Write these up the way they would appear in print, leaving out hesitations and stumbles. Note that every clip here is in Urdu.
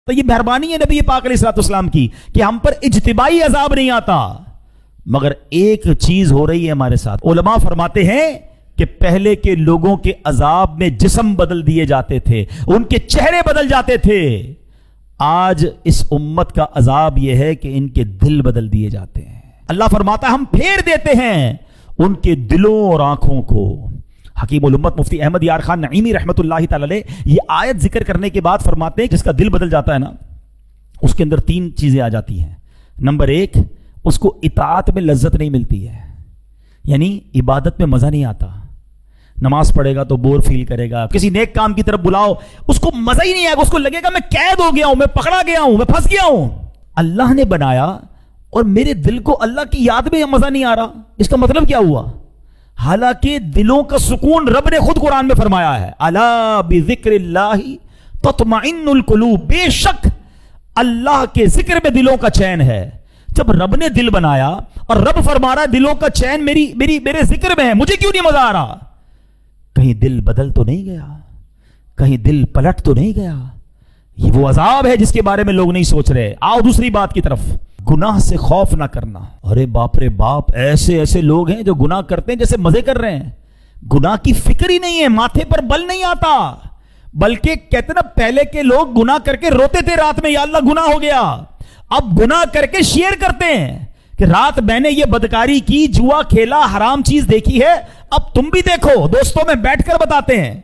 تو یہ مہربانی ہے نبی پاک علیہ الصلوۃ والسلام کی کہ ہم پر اجتماعی عذاب نہیں آتا، مگر ایک چیز ہو رہی ہے ہمارے ساتھ۔ علماء فرماتے ہیں کہ پہلے کے لوگوں کے عذاب میں جسم بدل دیے جاتے تھے، ان کے چہرے بدل جاتے تھے، آج اس امت کا عذاب یہ ہے کہ ان کے دل بدل دیے جاتے ہیں۔ اللہ فرماتا ہے ہم پھیر دیتے ہیں ان کے دلوں اور آنکھوں کو۔ حکیم الامت مفتی احمد یار خان نعیمی رحمت اللہ تعالی علیہ یہ آیت ذکر کرنے کے بعد فرماتے ہیں جس کا دل بدل جاتا ہے نا، اس کے اندر تین چیزیں آ جاتی ہیں۔ نمبر ایک، اس کو اطاعت میں لذت نہیں ملتی ہے، یعنی عبادت میں مزہ نہیں آتا، نماز پڑھے گا تو بور فیل کرے گا، کسی نیک کام کی طرف بلاؤ اس کو مزہ ہی نہیں آئے گا، اس کو لگے گا میں قید ہو گیا ہوں، میں پکڑا گیا ہوں، میں پھنس گیا ہوں۔ اللہ نے بنایا اور میرے دل کو اللہ کی یاد میں مزہ نہیں آ رہا، اس کا مطلب کیا ہوا؟ حالانکہ دلوں کا سکون رب نے خود قرآن میں فرمایا ہے، الا بذکر اللہ تطمئن القلوب، بے شک اللہ کے ذکر میں دلوں کا چین ہے۔ جب رب نے دل بنایا اور رب فرما رہا دلوں کا چین میرے ذکر میں ہے، مجھے کیوں نہیں مزہ آ رہا؟ کہیں دل بدل تو نہیں گیا، کہیں دل پلٹ تو نہیں گیا؟ یہ وہ عذاب ہے جس کے بارے میں لوگ نہیں سوچ رہے۔ آؤ دوسری بات کی طرف، گناہ سے خوف نہ کرنا۔ ارے باپ رے باپ، ایسے لوگ ہیں جو گناہ کرتے ہیں جیسے مزے کر رہے ہیں، گناہ کی فکر ہی نہیں ہے، ماتھے پر بل نہیں آتا، بلکہ کہتے نا پہلے کے لوگ گناہ کر کے روتے تھے رات میں، یا اللہ گناہ ہو گیا، اب گناہ کر کے شیئر کرتے ہیں کہ رات میں نے یہ بدکاری کی، جوا کھیلا، حرام چیز دیکھی ہے، اب تم بھی دیکھو، دوستوں میں بیٹھ کر بتاتے ہیں۔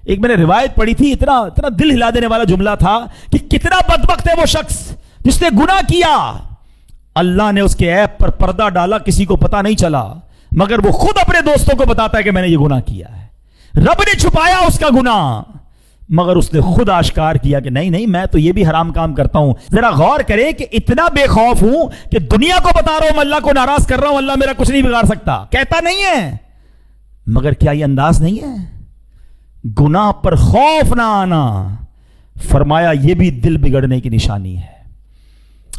ایک میں نے روایت پڑھی تھی، اتنا دل ہلا دینے والا جملہ تھا کہ کتنا بدبخت ہے وہ شخص جس نے گناہ کیا، اللہ نے اس کے عیب پر پردہ ڈالا، کسی کو پتا نہیں چلا، مگر وہ خود اپنے دوستوں کو بتاتا ہے کہ میں نے یہ گناہ کیا ہے۔ رب نے چھپایا اس کا گناہ، مگر اس نے خود آشکار کیا کہ نہیں میں تو یہ بھی حرام کام کرتا ہوں۔ ذرا غور کرے کہ اتنا بے خوف ہوں کہ دنیا کو بتا رہا ہوں میں اللہ کو ناراض کر رہا ہوں، اللہ میرا کچھ نہیں بگاڑ سکتا، کہتا نہیں ہے، مگر کیا یہ انداز نہیں ہے؟ گناہ پر خوف نہ آنا، فرمایا یہ بھی دل بگڑنے کی نشانی ہے۔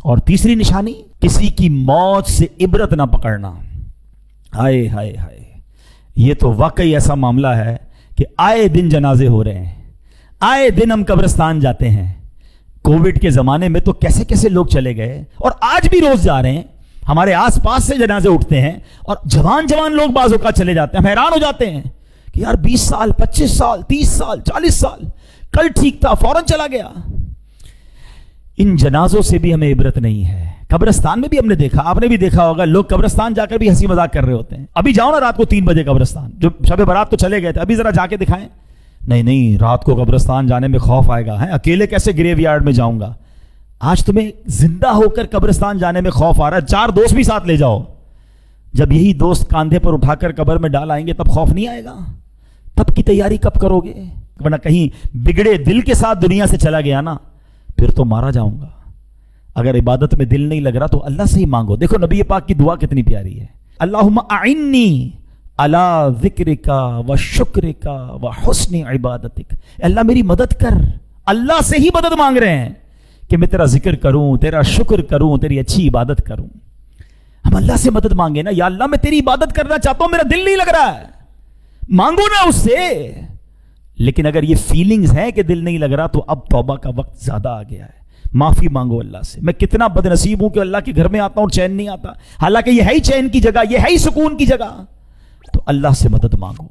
اور تیسری نشانی، کسی کی موت سے عبرت نہ پکڑنا۔ ہائے ہائے ہائے، یہ تو واقعی ایسا معاملہ ہے کہ آئے دن جنازے ہو رہے ہیں، آئے دن ہم قبرستان جاتے ہیں۔ کووڈ کے زمانے میں تو کیسے کیسے لوگ چلے گئے، اور آج بھی روز جا رہے ہیں، ہمارے آس پاس سے جنازے اٹھتے ہیں، اور جوان لوگ بعض اوقات چلے جاتے ہیں، ہم حیران ہو جاتے ہیں کہ یار 20 سال 25 سال 30 سال 40 سال، کل ٹھیک تھا فوراً چلا گیا۔ ان جنازوں سے بھی ہمیں عبرت نہیں ہے۔ قبرستان میں بھی ہم نے دیکھا، آپ نے بھی دیکھا ہوگا، لوگ قبرستان جا کر بھی ہنسی مذاق کر رہے ہوتے ہیں۔ ابھی جاؤ نا رات کو 3 بجے قبرستان، جو شب برات تو چلے گئے تھے، ابھی ذرا جا کے دکھائیں۔ نہیں رات کو قبرستان جانے میں خوف آئے گا، اکیلے کیسے گریو یارڈ میں جاؤں گا؟ آج تمہیں زندہ ہو کر قبرستان جانے میں خوف آ رہا ہے، 4 دوست بھی ساتھ لے جاؤ، جب یہی دوست کاندھے پر اٹھا کر قبر میں ڈال آئیں گے تب خوف نہیں آئے گا؟ تب کی تیاری کب کرو گے؟ ورنہ کہیں بگڑے دل کے ساتھ دنیا سے چلا گیا نا، پھر تو مارا جاؤں گا۔ اگر عبادت میں دل نہیں لگ رہا تو اللہ سے ہی مانگو۔ دیکھو نبی پاک کی دعا کتنی پیاری ہے، اللہم اعنی علی ذکرک و شکرک و حسن عبادتک، اللہ میری مدد کر۔ اللہ سے ہی مدد مانگ رہے ہیں کہ میں تیرا ذکر کروں، تیرا شکر کروں، تیری اچھی عبادت کروں۔ ہم اللہ سے مدد مانگے نا، یا اللہ میں تیری عبادت کرنا چاہتا ہوں، میرا دل نہیں لگ رہا ہے، مانگو نا اس سے۔ لیکن اگر یہ فیلنگز ہیں کہ دل نہیں لگ رہا تو اب توبہ کا وقت زیادہ آ گیا ہے، معافی مانگو اللہ سے۔ میں کتنا بد نصیب ہوں کہ اللہ کے گھر میں آتا ہوں چین نہیں آتا، حالانکہ یہ ہے ہی چین کی جگہ، یہ ہے ہی سکون کی جگہ، تو اللہ سے مدد مانگو۔